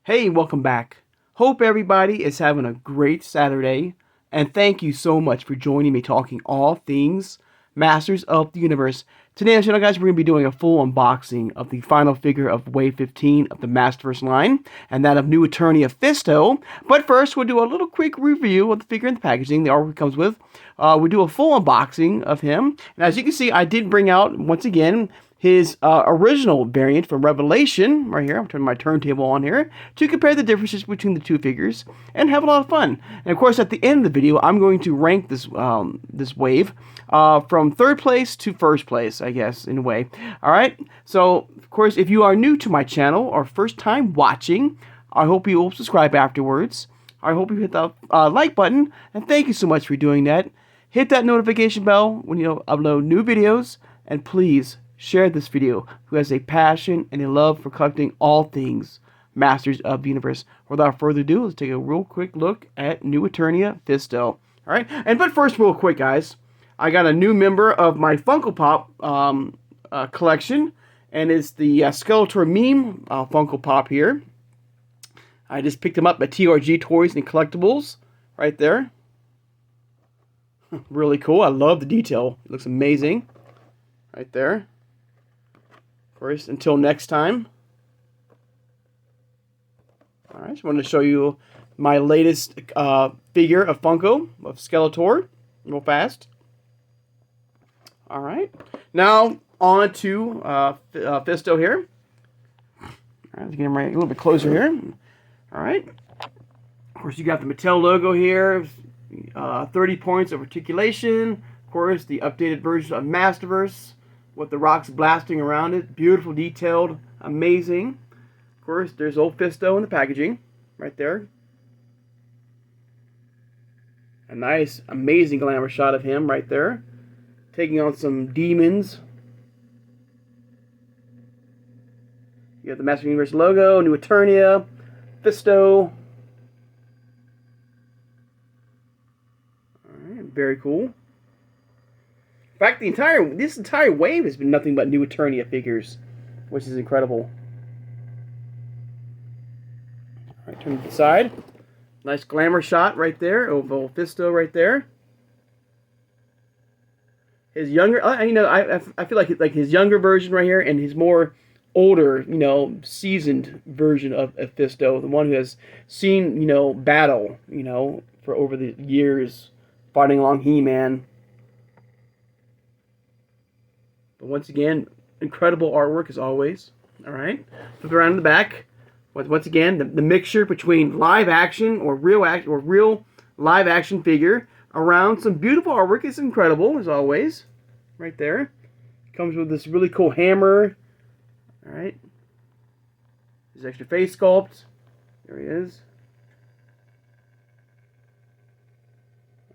Hey, welcome back. Hope everybody is having a great Saturday, and thank you so much for joining me talking all things Masters of the Universe. Today on the channel, guys, we're going to be doing a full unboxing of the final figure of Wave 15 of the MasterVerse line, and that of new ETERNIA FISTO. But first, we'll do a little quick review of the figure and the packaging the artwork comes with. We'll do a full unboxing of him, and as you can see, I did bring out, once again, his original variant from Revelation, right here. I'm turning my turntable on here to compare the differences between the two figures and have a lot of fun. And of course, at the end of the video, I'm going to rank this this wave from third place to first place, I guess, in a way. All right. So, of course, if you are new to my channel or first time watching, I hope you will subscribe afterwards. I hope you hit the like button, and thank you so much for doing that. Hit that notification bell when you upload new videos, and please share this video who has a passion and a love for collecting all things Masters of the Universe. Without further ado, let's take a real quick look at new ETERNIA FISTO. Alright, but first, real quick, guys, I got a new member of my Funko Pop collection, and it's the Skeletor meme Funko Pop here. I just picked him up at TRG Toys and Collectibles, right there. Really cool. I love the detail. It looks amazing. Right there. Of course, until next time. Alright, just wanted to show you my latest figure of Funko, of Skeletor, real fast. Alright, now on to FISTO here. Alright, let's get him right a little bit closer here. Alright, of course you got the Mattel logo here, 30 points of articulation, of course the updated version of MasterVerse, with the rocks blasting around it. Beautiful, detailed, amazing. Of course, there's old FISTO in the packaging, right there. A nice, amazing glamour shot of him right there, taking on some demons. You got the Master Universe logo, new ETERNIA, FISTO. Alright, very cool. In fact, this entire wave has been nothing but new ETERNIA figures, which is incredible. Alright, turn to the side. Nice glamour shot right there of old FISTO right there. His younger, I feel like his younger version right here, and his more older, seasoned version of FISTO, the one who has seen, battle, for over the years, fighting along He-Man. But once again, incredible artwork as always. Alright, flip around in the back. Once again, the mixture between live action or real live action figure around some beautiful artwork is incredible as always. Right there. Comes with this really cool hammer. Alright. His extra face sculpt. There he is.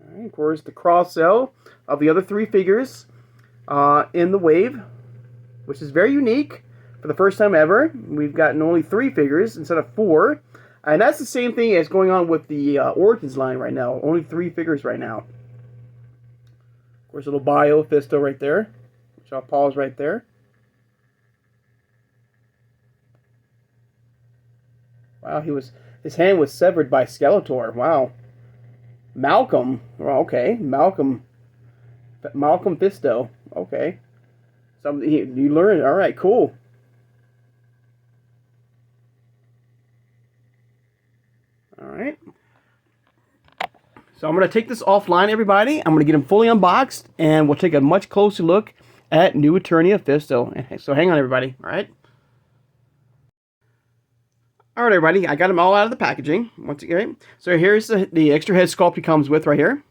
Alright, of course, the cross-sell of the other three figures in the wave, which is very unique. For the first time ever, we've gotten only 3 figures instead of 4, and that's the same thing as going on with the Origins line right now. Only 3 figures right now. Of course, a little bio FISTO right there, which I'll pause right there. Wow, his hand was severed by Skeletor. Wow, Malcolm. Well, okay, Malcolm FISTO. Okay. Something you learn. All right, cool. All right. So I'm going to take this offline, everybody. I'm going to get him fully unboxed, and we'll take a much closer look at new ETERNIA FISTO. So hang on, everybody. All right. All right, everybody. I got them all out of the packaging. Once again. So here's the extra head sculpt he comes with right here.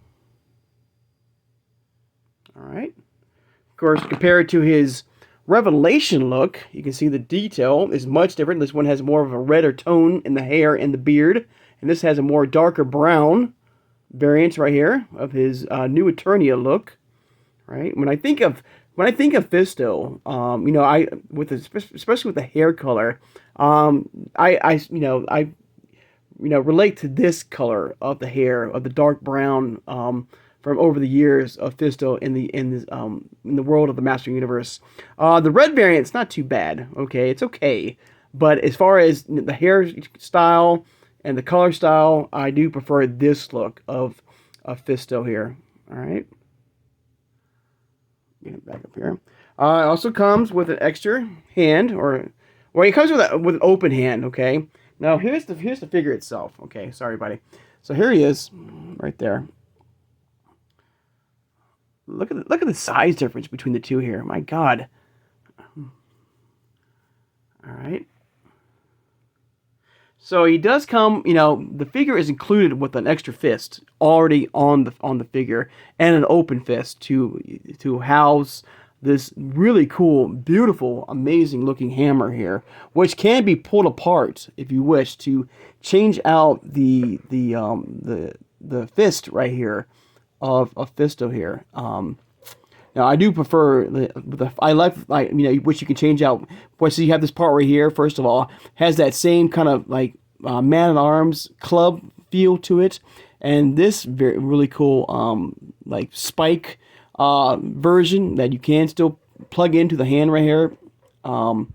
All right. Of course, compared to his Revelation look, you can see the detail is much different. This one has more of a redder tone in the hair and the beard, and this has a more darker brown variant right here of his new ETERNIA look. Right? When I think of FISTO, especially with the hair color, I relate to this color of the hair, of the dark brown from over the years of FISTO in the world of the Master Universe. The red variant's not too bad. Okay, it's okay, But as far as the hairstyle and the color style, I do prefer this look of Fisto here. All right. Get it back up here. It also comes with an extra hand, well, it comes with an open hand. Okay. Now here's the figure itself. Okay, sorry, buddy. So here he is, right there. Look at the size difference between the two here. My God. All right. So he does come, the figure is included with an extra fist already on the figure and an open fist to house this really cool, beautiful, amazing looking hammer here, which can be pulled apart if you wish to change out the fist right here of Fisto here. Now I do prefer I like which you can change out. But so you have this part right here. First of all, has that same kind of like man at arms club feel to it, and this really cool like spike version that you can still plug into the hand right here. Now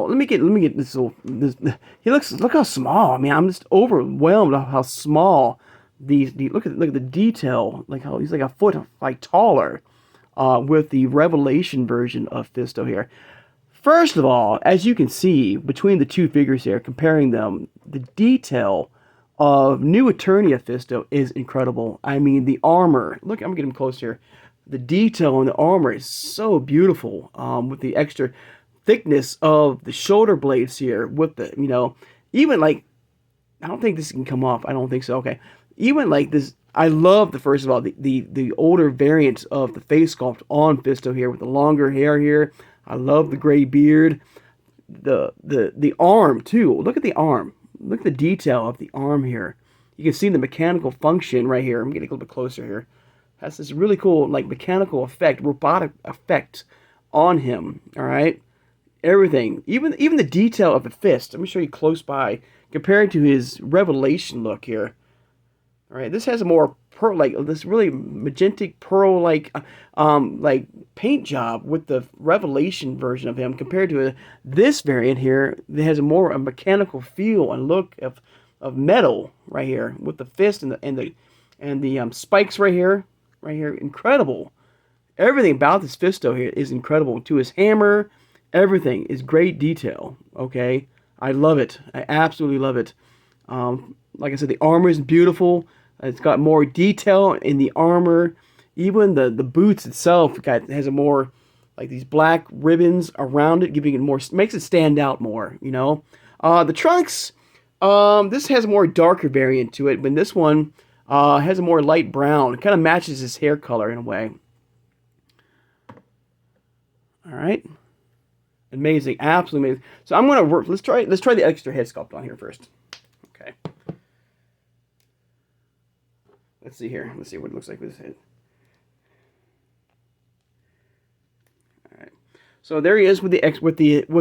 let me get this little. Look how small. I mean, I'm just overwhelmed at how small. Look at the detail, like how he's like a foot like taller, with the Revelation version of Fisto here. First of all, as you can see between the two figures here, comparing them, the detail of new Eternia Fisto is incredible. I mean, the armor. Look, I'm getting close here. The detail on the armor is so beautiful, with the extra thickness of the shoulder blades here, with the even like, I don't think this can come off. I don't think so. Okay. Even like this, I love first of all, the older variant of the face sculpt on Fisto here with the longer hair here. I love the gray beard. The arm too. Look at the arm. Look at the detail of the arm here. You can see the mechanical function right here. I'm getting a little bit closer here. Has this really cool like mechanical effect, robotic effect on him. All right. Everything, even the detail of the fist. Let me show you close by compared to his Revelation look here. All right, this has a more pearl, like this really magentic pearl like paint job with the Revelation version of him compared to this variant here that has a mechanical feel and look of metal right here with the fist and the spikes right here, incredible. Everything about this Fisto here is incredible. To his hammer, everything is great detail. Okay, I love it. I absolutely love it. Like I said, the armor is beautiful. It's got more detail in the armor. Even the boots itself has a more like these black ribbons around it, giving it more, makes it stand out more. The trunks. This has a more darker variant to it, but this one has a more light brown. It kind of matches his hair color in a way. All right, amazing, absolutely amazing. So I'm gonna work. Let's try the extra head sculpt on here first. Okay. Let's see here. Let's see what it looks like with his head. All right. So there he is with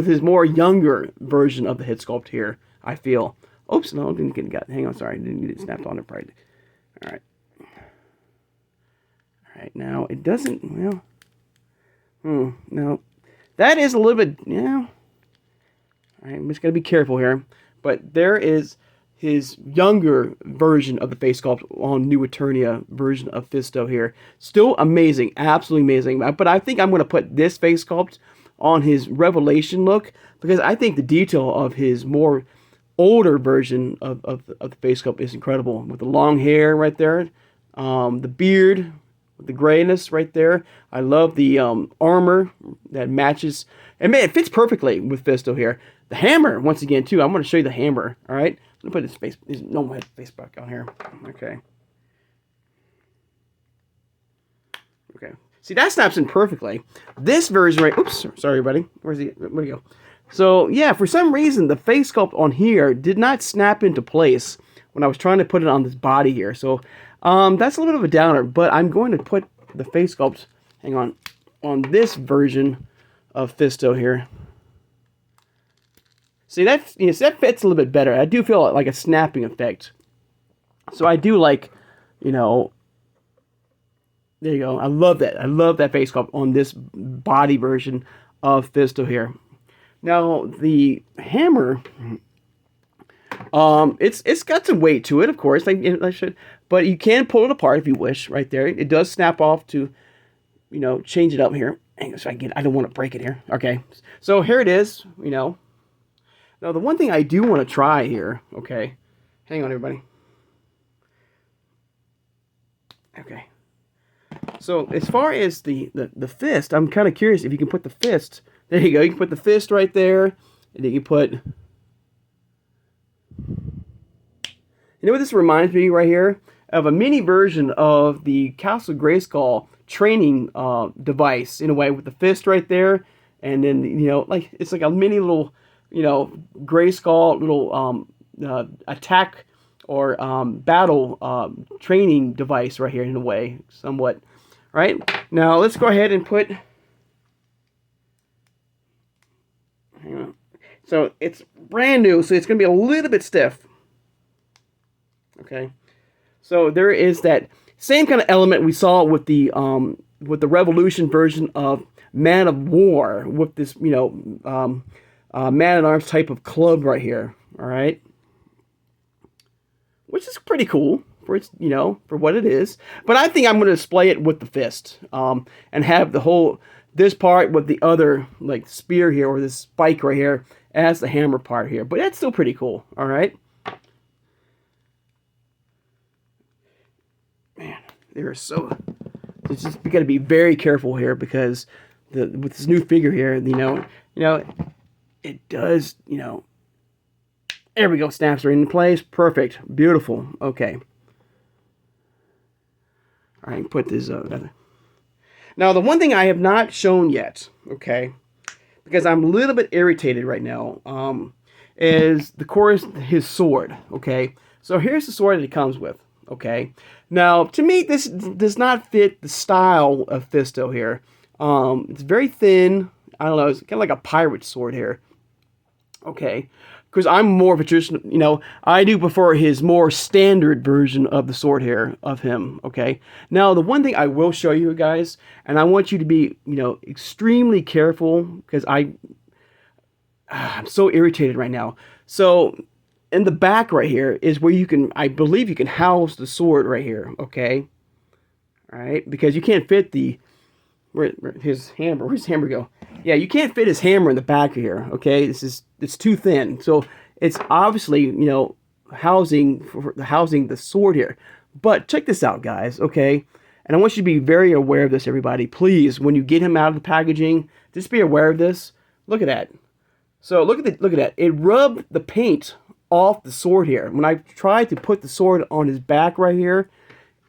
his more younger version of the head sculpt here. I feel. Oops, no, didn't get it. Hang on, sorry, didn't get it snapped on it right. All right. All right. Now it doesn't. Well. No. That is a little bit. Yeah. All right. I'm just gonna be careful here. But there is his younger version of the face sculpt on New Eternia version of Fisto here. Still amazing, absolutely amazing. But I think I'm going to put this face sculpt on his Revelation look because I think the detail of his more older version of the face sculpt is incredible. With the long hair right there, the beard, with the grayness right there. I love the armor that matches. And man, it fits perfectly with Fisto here. The hammer, once again, too. I'm going to show you the hammer, all right? Let me put his normal face back on here. Okay. Okay. See, that snaps in perfectly. This version right... Oops, sorry, buddy. Where'd he go? So, yeah, for some reason, the face sculpt on here did not snap into place when I was trying to put it on this body here. So, that's a little bit of a downer, but I'm going to put the face sculpt, hang on this version of Fisto here. See, that fits a little bit better. I do feel like a snapping effect. So I do like, there you go. I love that. I love that face sculpt on this body version of Fisto here. Now the hammer, it's got some weight to it, of course. I should, but you can pull it apart if you wish. Right there, it does snap off to, change it up here. Hang on, so I don't want to break it here. Okay, so here it is. Now the one thing I do want to try here. Okay, hang on, everybody. Okay. So as far as the fist, I'm kind of curious if you can put the fist. There you go. You can put the fist right there, and then you put. You know what this reminds me right here of? A mini version of the Castle Grayskull training device in a way, with the fist right there, and then like it's like a mini little Grayskull little attack or battle training device right here in a way, somewhat. Right, now let's go ahead and put, hang on. So it's brand new, so it's going to be a little bit stiff. Okay, so there is that same kind of element we saw with the Revolution version of Man of War, with this Man at Arms type of club right here. All right, which is pretty cool for its, for what it is. But I think I'm going to display it with the fist, and have this part with the other, like, spear here, or this spike right here, as the hammer part here. But that's still pretty cool. All right. Man, they're so. It's just, we got to be very careful here, because with this new figure here, it does, there we go, snaps are in place. Perfect. Beautiful. Okay. All right, put this now, the one thing I have not shown yet, okay, because I'm a little bit irritated right now, is his sword, okay? So here's the sword that it comes with, okay? Now, to me, this does not fit the style of Fisto here. It's very thin. I don't know, it's kind of like a pirate sword here, okay? Because I'm more of a traditional, I do prefer his more standard version of the sword here of him, okay? Now, the one thing I will show you guys, and I want you to be, extremely careful, because I'm so irritated right now. So, in the back right here is where I believe you can house the sword right here, okay? All right, because you can't fit where's his hammer go? Yeah, you can't fit his hammer in the back here, okay? It's too thin. So it's obviously, housing the sword here. But check this out, guys, okay? And I want you to be very aware of this, everybody. Please, when you get him out of the packaging, just be aware of this. Look at that. So look at that. It rubbed the paint off the sword here. When I tried to put the sword on his back right here,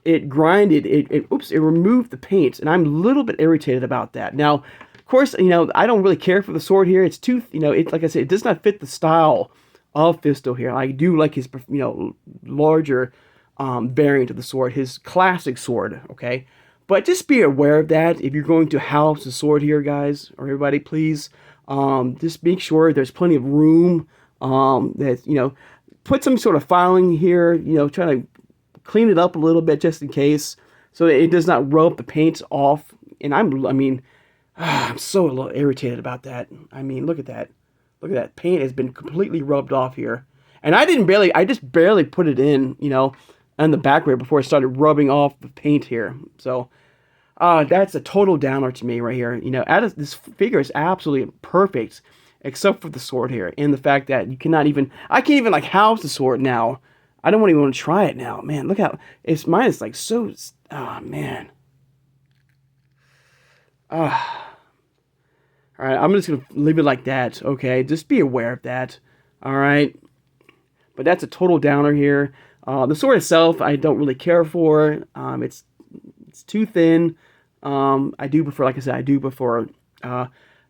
it grinded, it removed the paint, and I'm a little bit irritated about that. Now, of course, I don't really care for the sword here. It's too, like I said, it does not fit the style of Fisto here. I do like his, larger variant of the sword, his classic sword, okay? But just be aware of that. If you're going to house the sword here, guys, or everybody, please, just make sure there's plenty of room, that, put some sort of filing here, try to clean it up a little bit just in case, so that it does not rub the paint off. And I'm so a little irritated about that. I mean, look at that. Look at that. Paint has been completely rubbed off here. And I just barely put it in, on the back right before I started rubbing off the paint here. So, that's a total downer to me right here. This figure is absolutely perfect, except for the sword here, and the fact that I can't even like house the sword now. I don't even want to try it now. Man, look how mine is like so. Oh man. All right, I'm just gonna leave it like that. Okay, just be aware of that. All right, but that's a total downer here. The sword itself, I don't really care for. It's too thin. I do prefer, like I said,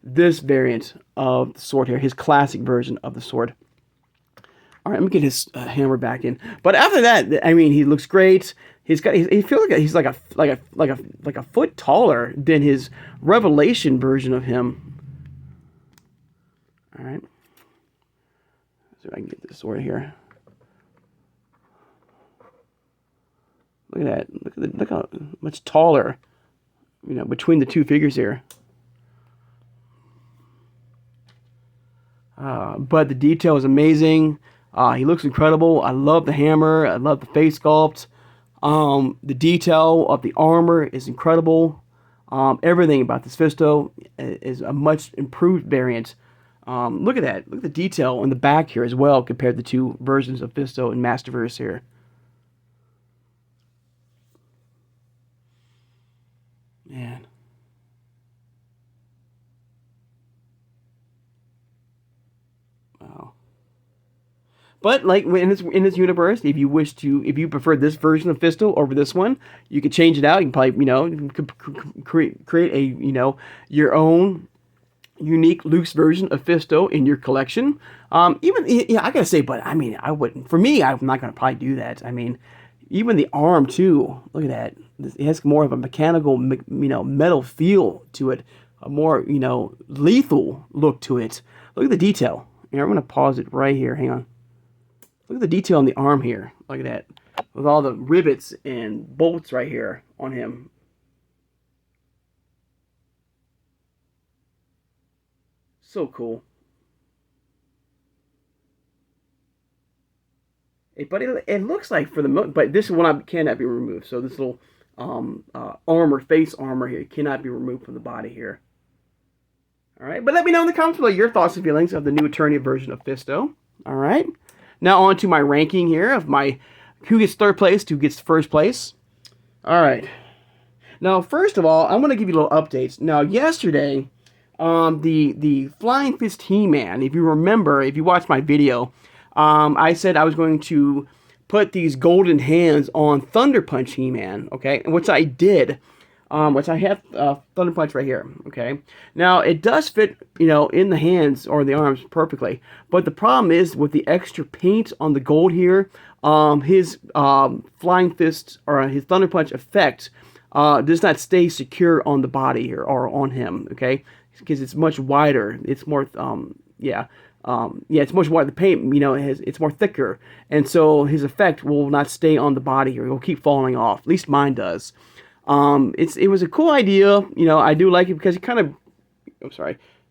this variant of the sword here, his classic version of the sword. All right, let me get his hammer back in. But after that, I mean, he looks great. He feels like he's like a foot taller than his Revelation version of him. All right, so I can get this sword here. Look at that. Look how much taller, between the two figures here. But the detail is amazing. He looks incredible. I love the hammer. I love the face sculpt. The detail of the armor is incredible. Everything about this Fisto is a much improved variant. Look at that. Look at the detail in the back here as well compared to the two versions of Fisto and MasterVerse here. Man. Wow. But like in this universe, if you prefer this version of Fisto over this one, you could change it out. You can probably you could create a your own unique loose version of Fisto in your collection. Even yeah, I gotta say, but I mean, I wouldn't. For me, I'm not gonna probably do that. I mean, even the arm too. Look at that. It has more of a mechanical, metal feel to it. A more lethal look to it. Look at the detail. Here, I'm gonna pause it right here. Hang on. Look at the detail on the arm here. Look at that. With all the rivets and bolts right here on him. So cool. But it looks like but this one cannot be removed. So this little face armor here cannot be removed from the body here. All right, but let me know in the comments below your thoughts and feelings of the new Eternia version of Fisto. All right, now on to my ranking here of my who gets third place, who gets first place. All right, now first of all, I'm going to give you little updates. Now yesterday, the Flying Fist He-Man, if you remember, if you watched my video, I said I was going to put these golden hands on Thunder Punch He-Man, okay, which I did. Which I have Thunder Punch right here, okay? Now, it does fit, in the hands or the arms perfectly, but the problem is with the extra paint on the gold here, his Flying Fist or his Thunder Punch effect does not stay secure on the body here or on him, okay? Because it's much wider. It's more, it's much wider. The paint, it's more thicker, and so his effect will not stay on the body here. It will keep falling off. At least mine does. It was a cool idea. I do like it because it kind of,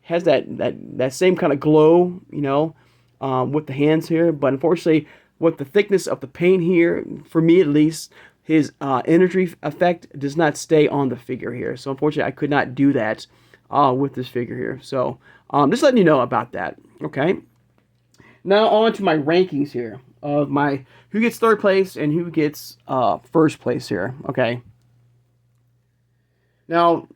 has that same kind of glow, with the hands here. But unfortunately, with the thickness of the paint here, for me at least, his energy effect does not stay on the figure here. So unfortunately, I could not do that with this figure here. So just letting you know about that. Okay. Now on to my rankings here of my who gets third place and who gets first place here. Okay. Now,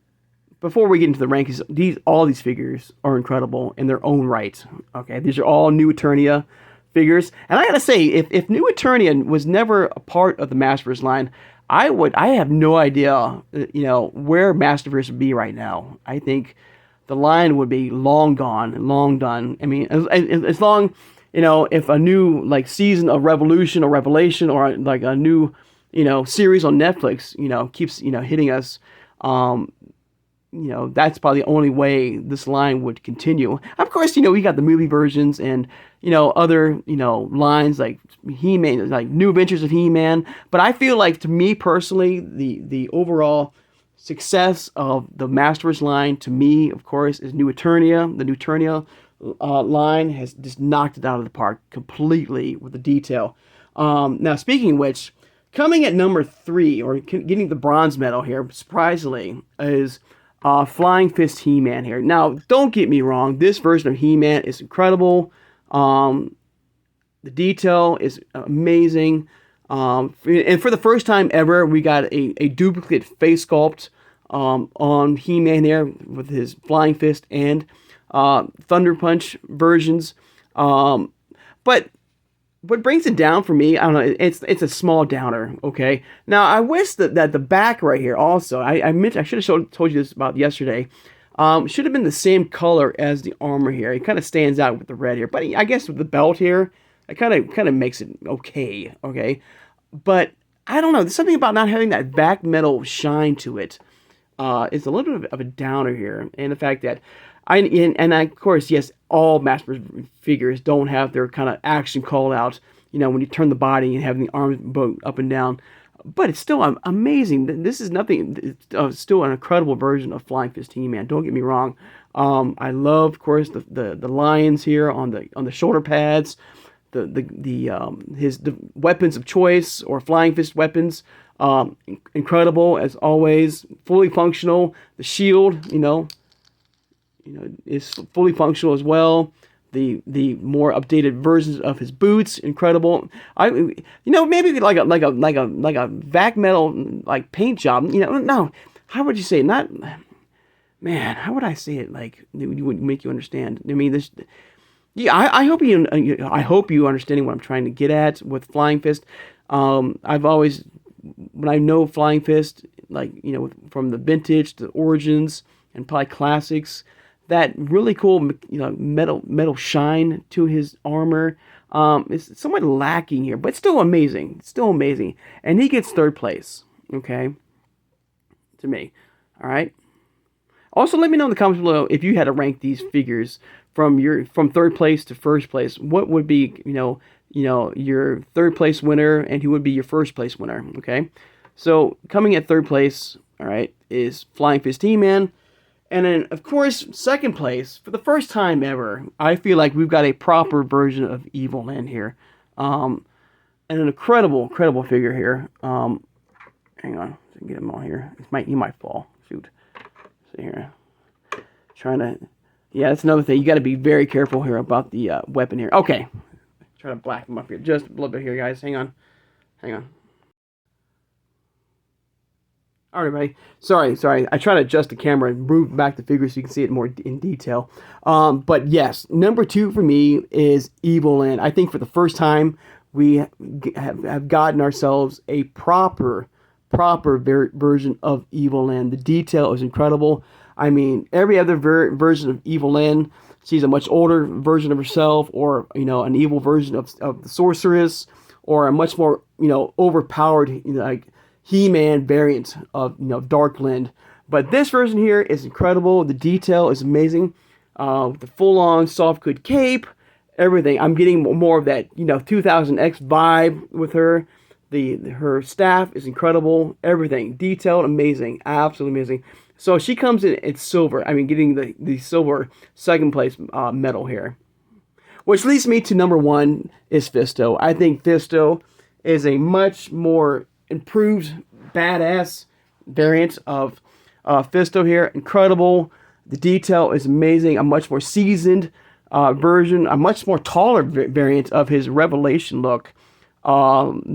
before we get into the rankings, all these figures are incredible in their own right. Okay, these are all new Eternia figures, and I gotta say, if new Eternia was never a part of the MasterVerse line, I have no idea, where MasterVerse would be right now. I think the line would be long gone, long done. I mean, as long, if a new season of Revolution or Revelation or a new, series on Netflix, keeps hitting us. That's probably the only way this line would continue. Of course, we got the movie versions and, other, lines like He-Man, like New Adventures of He-Man. But I feel like, to me personally, the overall success of the MasterVerse line, to me, of course, is New Eternia. The New Eternia line has just knocked it out of the park completely with the detail. Now, speaking of which, coming at number 3, or getting the bronze medal here, surprisingly, is Flying Fist He-Man here. Now, don't get me wrong, this version of He-Man is incredible. The detail is amazing. And for the first time ever, we got a duplicate face sculpt on He-Man there with his Flying Fist and Thunder Punch versions. But what brings it down for me, I don't know, it's a small downer, okay? Now, I wish that the back right here also, I should have told you this about yesterday, should have been the same color as the armor here. It kind of stands out with the red here, but I guess with the belt here, it kind of makes it okay? But I don't know, there's something about not having that back metal shine to it. It's a little bit of a downer here, and the fact that of course, yes, all MasterVerse figures don't have their kind of action call out, when you turn the body and having the arms both up and down. but it's still amazing. This is nothing. It's still an incredible version of Flying Fist He-Man. Don't get me wrong. I love, of course, the lions here on the shoulder pads, the weapons of choice or Flying Fist weapons. Incredible as always. Fully functional. The shield, is fully functional as well. The more updated versions of his boots, incredible. Maybe like a vac metal like paint job. No, how would you say it? Not, man. How would I say it? Like it would make you understand. I mean, this. Yeah, I hope you understanding what I'm trying to get at with Flying Fist. I've always, when I know Flying Fist, like from the vintage to the origins and probably classics, that really cool metal shine to his armor is somewhat lacking here, but still amazing. Still amazing, and he gets third place. Okay, to me. All right. Also, let me know in the comments below if you had to rank these figures from third place to first place. What would be your third place winner, and who would be your first place winner? Okay, so coming at third place, all right, is Flying Fist He-Man, and then of course second place for the first time ever. I feel like we've got a proper version of Evil Lyn here, and an incredible figure here. Hang on, so I can get him on here. He might fall. Shoot. See here, trying to. Yeah, that's another thing. You got to be very careful here about the weapon here. Okay, try to black him up here just a little bit here, guys. Hang on. All right, everybody. Sorry. I try to adjust the camera and move back the figure so you can see it more in detail. But yes, number 2 for me is Evil Lyn. I think for the first time we have gotten ourselves a proper version of Evil Lyn. The detail is incredible. I mean, every other version of Evil Lyn, she's a much older version of herself, or an evil version of the sorceress, or a much more overpowered like He-Man variant of Dark Lyn. But this version here is incredible. The detail is amazing. The full-on soft good cape, everything. I'm getting more of that 2000X vibe with her. Her staff is incredible. Everything detailed, amazing, absolutely amazing. So she comes in at silver. I mean, getting the silver second place medal here. Which leads me to number 1 is FISTO. I think FISTO is a much more improved, badass variant of FISTO here. Incredible. The detail is amazing. A much more seasoned version. A much more taller variant of his Revelation look. The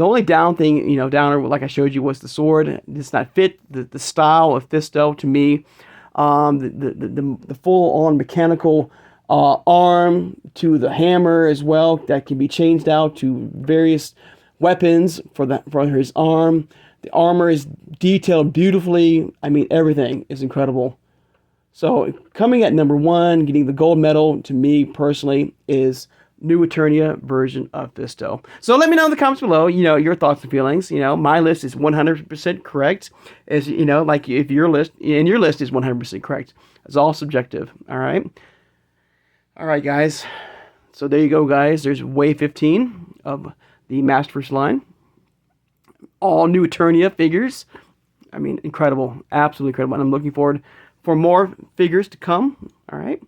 only downer, like I showed you, was the sword. It does not fit the style of FISTO to me. The full-on mechanical arm to the hammer as well, that can be changed out to various weapons for his arm. The armor is detailed beautifully. I mean, everything is incredible. So coming at number 1, getting the gold medal, to me personally, is new ETERNIA version of FISTO. So let me know in the comments below, your thoughts and feelings. My list is 100% correct. As like if your list is 100% correct. It's all subjective. All right, guys. So there you go, guys. There's wave 15 of the MasterVerse line. All new ETERNIA figures. I mean, incredible, absolutely incredible. And I'm looking forward for more figures to come. All right.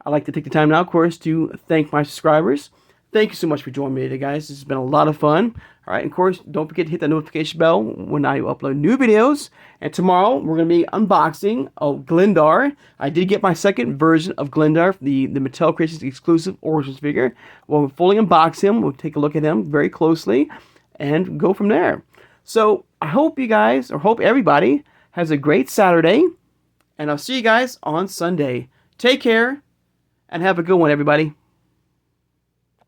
I'd like to take the time now, of course, to thank my subscribers. Thank you so much for joining me today, guys. This has been a lot of fun. All right, and of course, don't forget to hit that notification bell when I upload new videos. And tomorrow, we're going to be unboxing Glendar. I did get my second version of Glendar, the Mattel Creations exclusive Origins figure. We'll fully unbox him. We'll take a look at him very closely and go from there. So I hope you guys, or hope everybody, has a great Saturday. And I'll see you guys on Sunday. Take care. And have a good one, everybody.